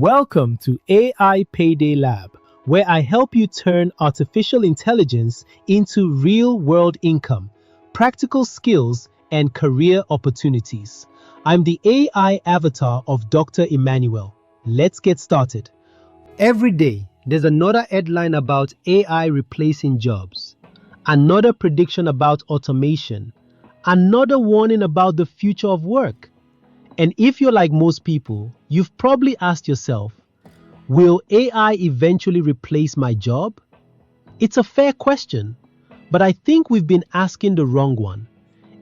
Welcome to AI Payday Lab, where I help you turn artificial intelligence into real-world income, practical skills, and career opportunities. I'm the AI avatar of Dr. Emmanuel. Let's get started. Every day, there's another headline about AI replacing jobs, another prediction about automation, another warning about the future of work. And if you're like most people, you've probably asked yourself, will AI eventually replace my job? It's a fair question, but I think we've been asking the wrong one.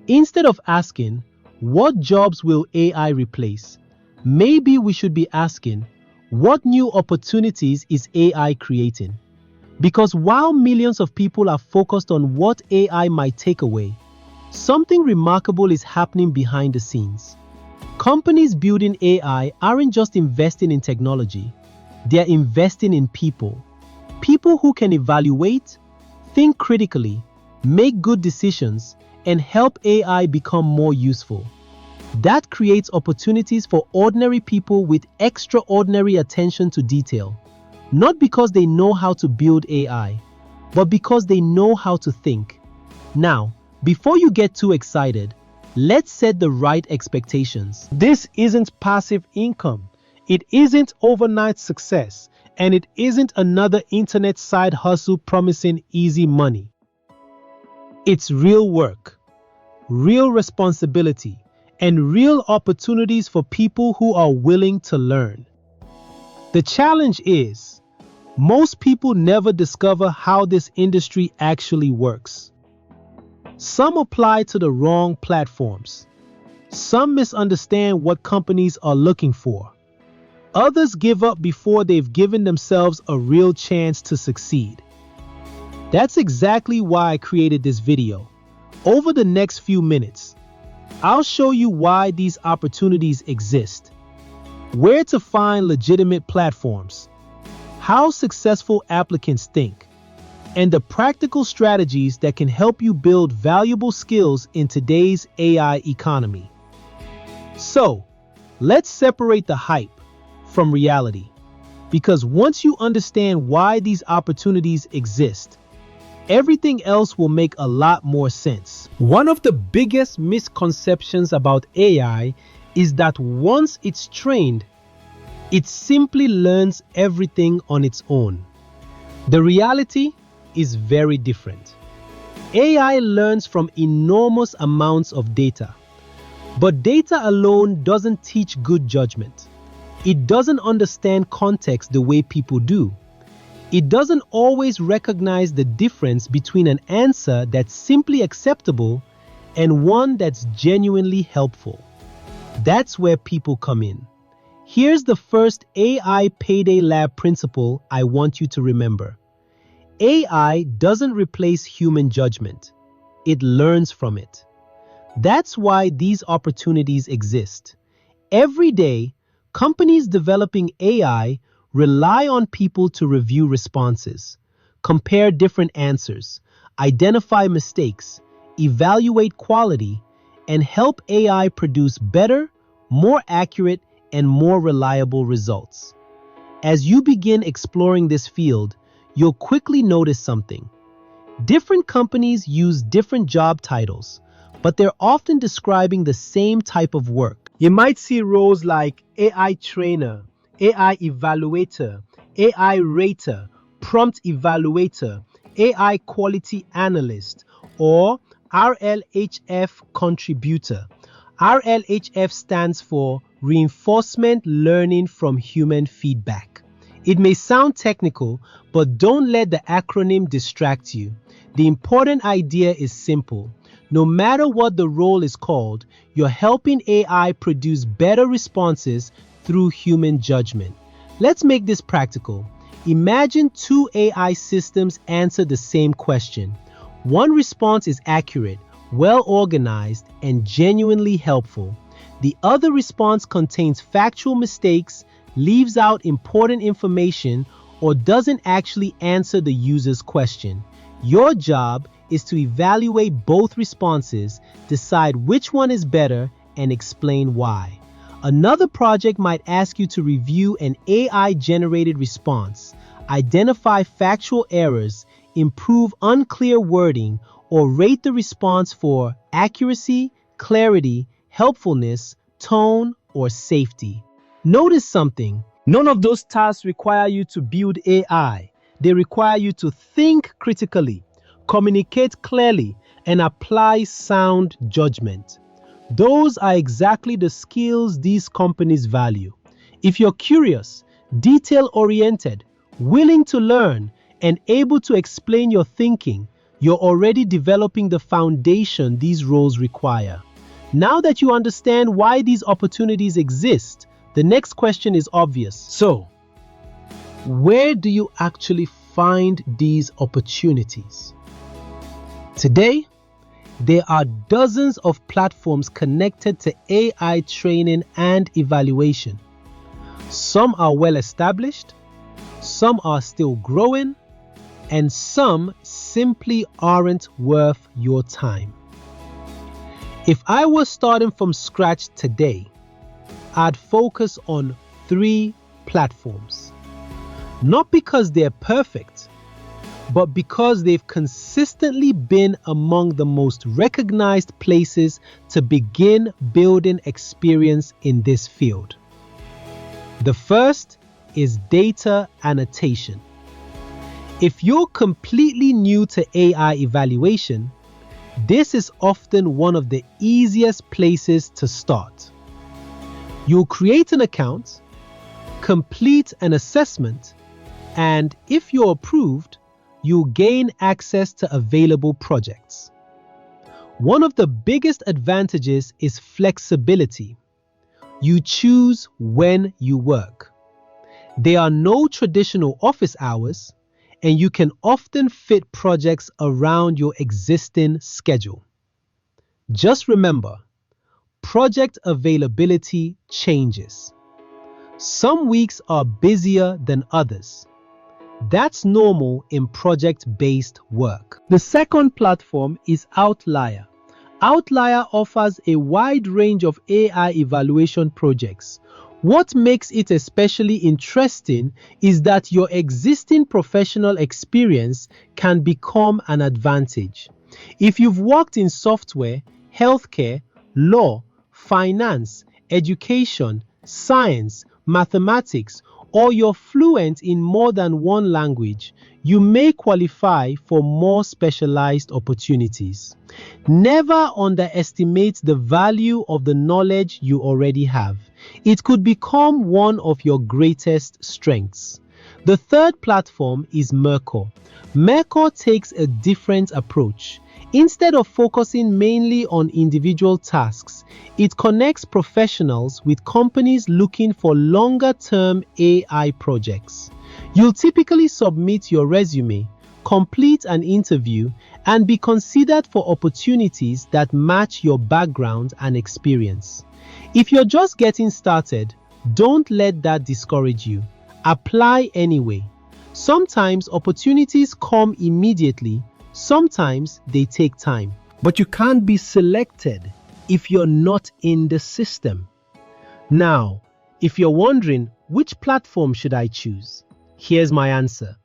Instead of asking, what jobs will AI replace? Maybe we should be asking, what new opportunities is AI creating? Because while millions of people are focused on what AI might take away, something remarkable is happening behind the scenes. Companies building AI aren't just investing in technology, they're investing in people. People who can evaluate, think critically, make good decisions, and help AI become more useful. That creates opportunities for ordinary people with extraordinary attention to detail, not because they know how to build AI, but because they know how to think. Now, before you get too excited, let's set the right expectations. This isn't passive income. It isn't overnight success. And it isn't another internet side hustle promising easy money. It's real work, real responsibility, and real opportunities for people who are willing to learn. The challenge is, most people never discover how this industry actually works. Some apply to the wrong platforms. Some misunderstand what companies are looking for. Others give up before they've given themselves a real chance to succeed. That's exactly why I created this video. Over the next few minutes, I'll show you why these opportunities exist, where to find legitimate platforms, how successful applicants think, and the practical strategies that can help you build valuable skills in today's AI economy. So, let's separate the hype from reality, because once you understand why these opportunities exist, everything else will make a lot more sense. One of the biggest misconceptions about AI is that once it's trained, it simply learns everything on its own. The reality is very different. AI learns from enormous amounts of data. But data alone doesn't teach good judgment. It doesn't understand context the way people do. It doesn't always recognize the difference between an answer that's simply acceptable and one that's genuinely helpful. That's where people come in. Here's the first AI Payday Lab principle I want you to remember. AI doesn't replace human judgment. It learns from it. That's why these opportunities exist. Every day, companies developing AI rely on people to review responses, compare different answers, identify mistakes, evaluate quality, and help AI produce better, more accurate, and more reliable results. As you begin exploring this field, you'll quickly notice something. Different companies use different job titles, but they're often describing the same type of work. You might see roles like AI trainer, AI evaluator, AI rater, prompt evaluator, AI quality analyst, or RLHF contributor. RLHF stands for Reinforcement Learning from Human Feedback. It may sound technical, but don't let the acronym distract you. The important idea is simple. No matter what the role is called, you're helping AI produce better responses through human judgment. Let's make this practical. Imagine two AI systems answer the same question. One response is accurate, well organized, and genuinely helpful. The other response contains factual mistakes, leaves out important information, or doesn't actually answer the user's question. Your job is to evaluate both responses, decide which one is better, and explain why. Another project might ask you to review an AI-generated response, identify factual errors, improve unclear wording, or rate the response for accuracy, clarity, helpfulness, tone, or safety. Notice something. None of those tasks require you to build AI. They require you to think critically, communicate clearly, and apply sound judgment. Those are exactly the skills these companies value. If you're curious, detail-oriented, willing to learn, and able to explain your thinking, you're already developing the foundation these roles require. Now that you understand why these opportunities exist, the next question is obvious. So, where do you actually find these opportunities? Today, there are dozens of platforms connected to AI training and evaluation. Some are well established, some are still growing, and some simply aren't worth your time. If I was starting from scratch today, I'd focus on 3 platforms. Not because they're perfect, but because they've consistently been among the most recognized places to begin building experience in this field. The first is data annotation. If you're completely new to AI evaluation, this is often one of the easiest places to start. You'll create an account, complete an assessment, and if you're approved, you'll gain access to available projects. One of the biggest advantages is flexibility. You choose when you work. There are no traditional office hours, and you can often fit projects around your existing schedule. Just remember, project availability changes. Some weeks are busier than others. That's normal in project-based work. The second platform is Outlier. Outlier offers a wide range of AI evaluation projects. What makes it especially interesting is that your existing professional experience can become an advantage. If you've worked in software, healthcare, law, finance, education, science, mathematics, or you're fluent in more than one language, you may qualify for more specialized opportunities. Never underestimate the value of the knowledge you already have. It could become one of your greatest strengths. The third platform is Mercor. Mercor takes a different approach. Instead of focusing mainly on individual tasks, it connects professionals with companies looking for longer-term AI projects. You'll typically submit your resume, complete an interview, and be considered for opportunities that match your background and experience. If you're just getting started, don't let that discourage you. Apply anyway. Sometimes opportunities come immediately, sometimes they take time. But you can't be selected if you're not in the system. Now, if you're wondering which platform should I choose, here's my answer.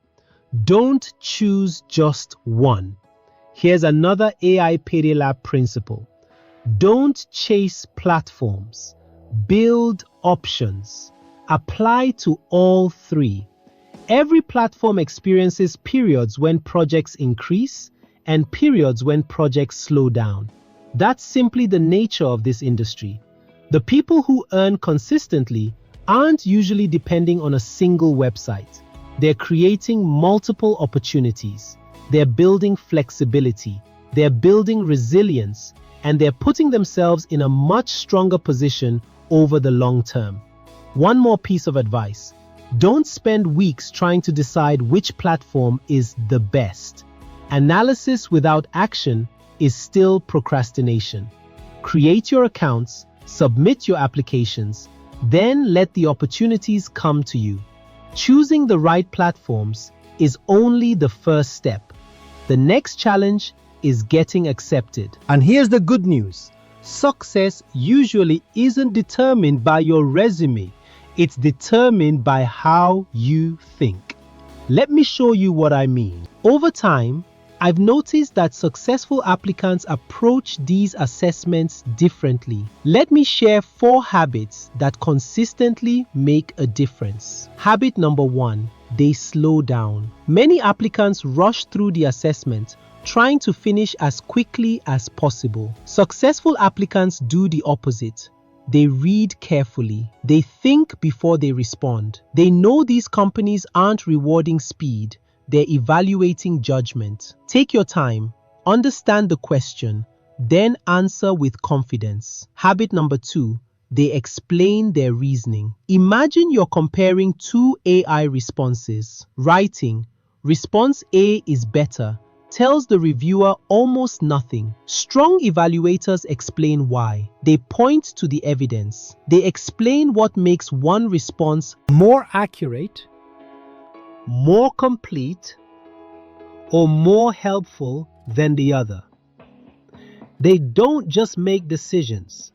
Don't choose just one. Here's another AI Payday Lab principle. Don't chase platforms. Build options. Apply to all 3. Every platform experiences periods when projects increase and periods when projects slow down. That's simply the nature of this industry. The people who earn consistently aren't usually depending on a single website. They're creating multiple opportunities. They're building flexibility. They're building resilience, and they're putting themselves in a much stronger position over the long term. One more piece of advice. Don't spend weeks trying to decide which platform is the best. Analysis without action is still procrastination. Create your accounts, submit your applications, then let the opportunities come to you. Choosing the right platforms is only the first step. The next challenge is getting accepted. And here's the good news. Success usually isn't determined by your resume. It's determined by how you think. Let me show you what I mean. Over time, I've noticed that successful applicants approach these assessments differently. Let me share 4 habits that consistently make a difference. Habit number 1, they slow down. Many applicants rush through the assessment, trying to finish as quickly as possible. Successful applicants do the opposite. They read carefully. They think before they respond. They know these companies aren't rewarding speed. They're evaluating judgment. Take your time, understand the question, then answer with confidence. Habit number 2, they explain their reasoning. Imagine you're comparing 2 AI responses. Writing, response A is better, tells the reviewer almost nothing. Strong evaluators explain why. They point to the evidence. They explain what makes one response more accurate, more complete, or more helpful than the other. They don't just make decisions.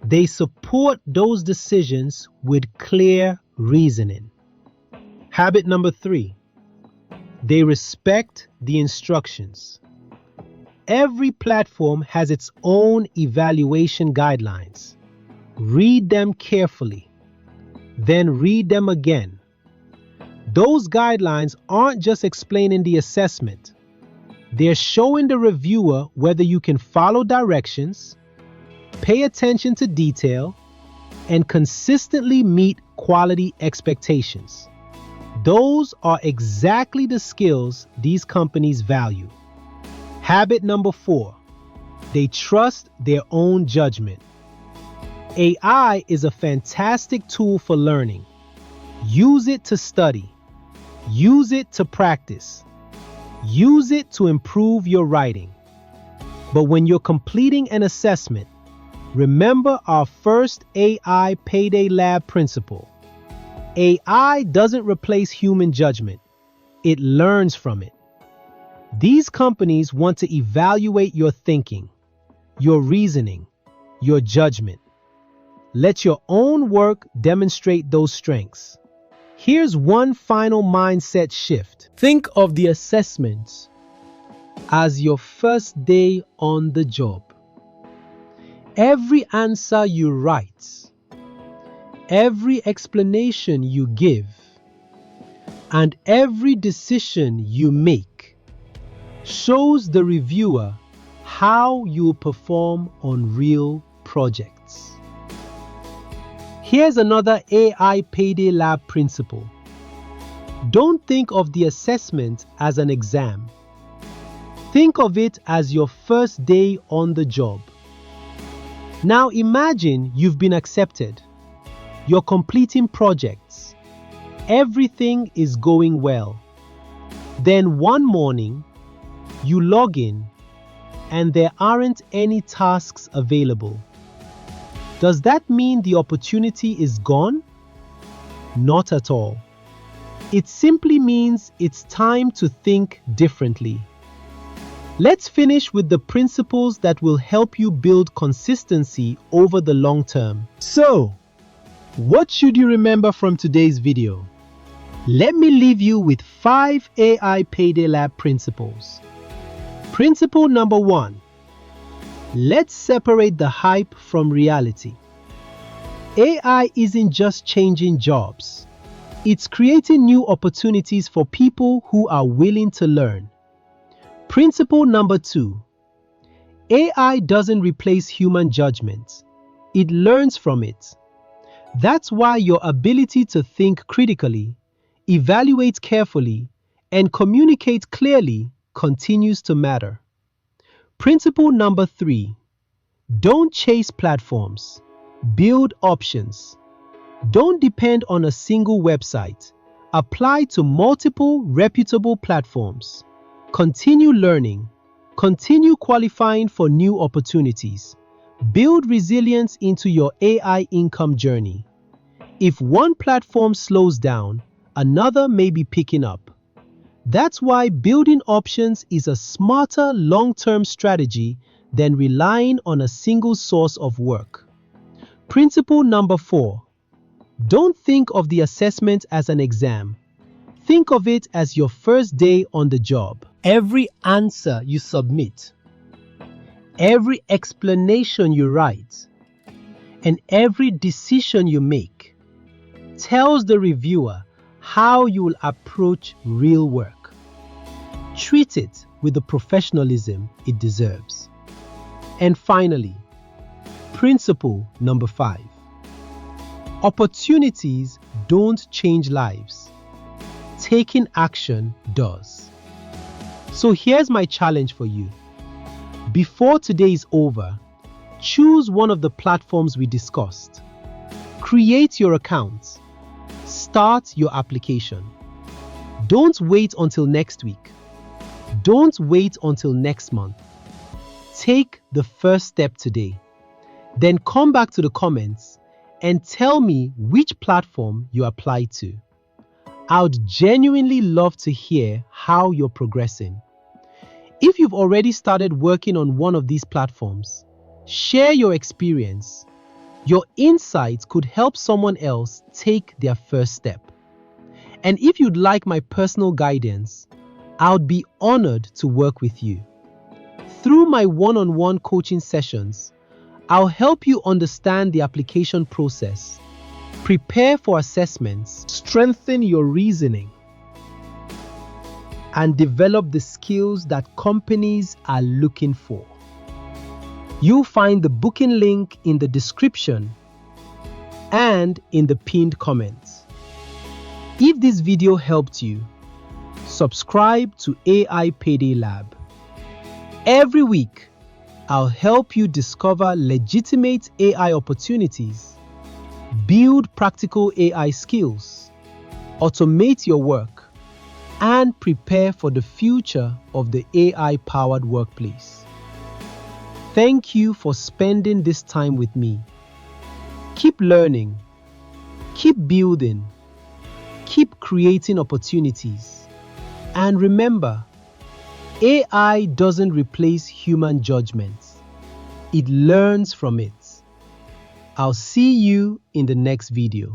They support those decisions with clear reasoning. Habit number 3, they respect the instructions. Every platform has its own evaluation guidelines. Read them carefully, then read them again. Those guidelines aren't just explaining the assessment. They're showing the reviewer whether you can follow directions, pay attention to detail, and consistently meet quality expectations. Those are exactly the skills these companies value. Habit number 4, they trust their own judgment. AI is a fantastic tool for learning. Use it to study. Use it to practice. Use it to improve your writing. But when you're completing an assessment, remember our first AI Payday Lab principle. AI doesn't replace human judgment. It learns from it. These companies want to evaluate your thinking, your reasoning, your judgment. Let your own work demonstrate those strengths. Here's one final mindset shift. Think of the assessments as your first day on the job. Every answer you write, every explanation you give, and every decision you make shows the reviewer how you perform on real projects. Here's another AI Payday Lab principle. Don't think of the assessment as an exam. Think of it as your first day on the job. Now imagine you've been accepted. You're completing projects. Everything is going well. Then one morning, you log in and there aren't any tasks available. Does that mean the opportunity is gone? Not at all. It simply means it's time to think differently. Let's finish with the principles that will help you build consistency over the long term. So, what should you remember from today's video? Let me leave you with 5 AI Payday Lab principles. Principle number 1. Let's separate the hype from reality. AI isn't just changing jobs. It's creating new opportunities for people who are willing to learn. Principle number 2. AI doesn't replace human judgment. It learns from it. That's why your ability to think critically, evaluate carefully, and communicate clearly continues to matter. Principle number 3. Don't chase platforms. Build options. Don't depend on a single website. Apply to multiple reputable platforms. Continue learning. Continue qualifying for new opportunities. Build resilience into your AI income journey. If one platform slows down, another may be picking up. That's why building options is a smarter long-term strategy than relying on a single source of work. Principle number 4. Don't think of the assessment as an exam. Think of it as your first day on the job. Every answer you submit, every explanation you write, and every decision you make tells the reviewer how you will approach real work. Treat it with the professionalism it deserves. And finally, principle number 5. Opportunities don't change lives. Taking action does. So here's my challenge for you. Before today is over, choose one of the platforms we discussed. Create your account. Start your application. Don't wait until next week. Don't wait until next month. Take the first step today. Then come back to the comments and tell me which platform you applied to. I would genuinely love to hear how you're progressing. If you've already started working on one of these platforms, share your experience. Your insights could help someone else take their first step. And if you'd like my personal guidance, I would be honored to work with you. Through my one-on-one coaching sessions, I'll help you understand the application process, prepare for assessments, strengthen your reasoning, and develop the skills that companies are looking for. You'll find the booking link in the description and in the pinned comments. If this video helped you, subscribe to AI Payday Lab. Every week, I'll help you discover legitimate AI opportunities, build practical AI skills, automate your work, and prepare for the future of the AI-powered workplace. Thank you for spending this time with me. Keep learning, keep building, keep creating opportunities. And remember, AI doesn't replace human judgment. It learns from it. I'll see you in the next video.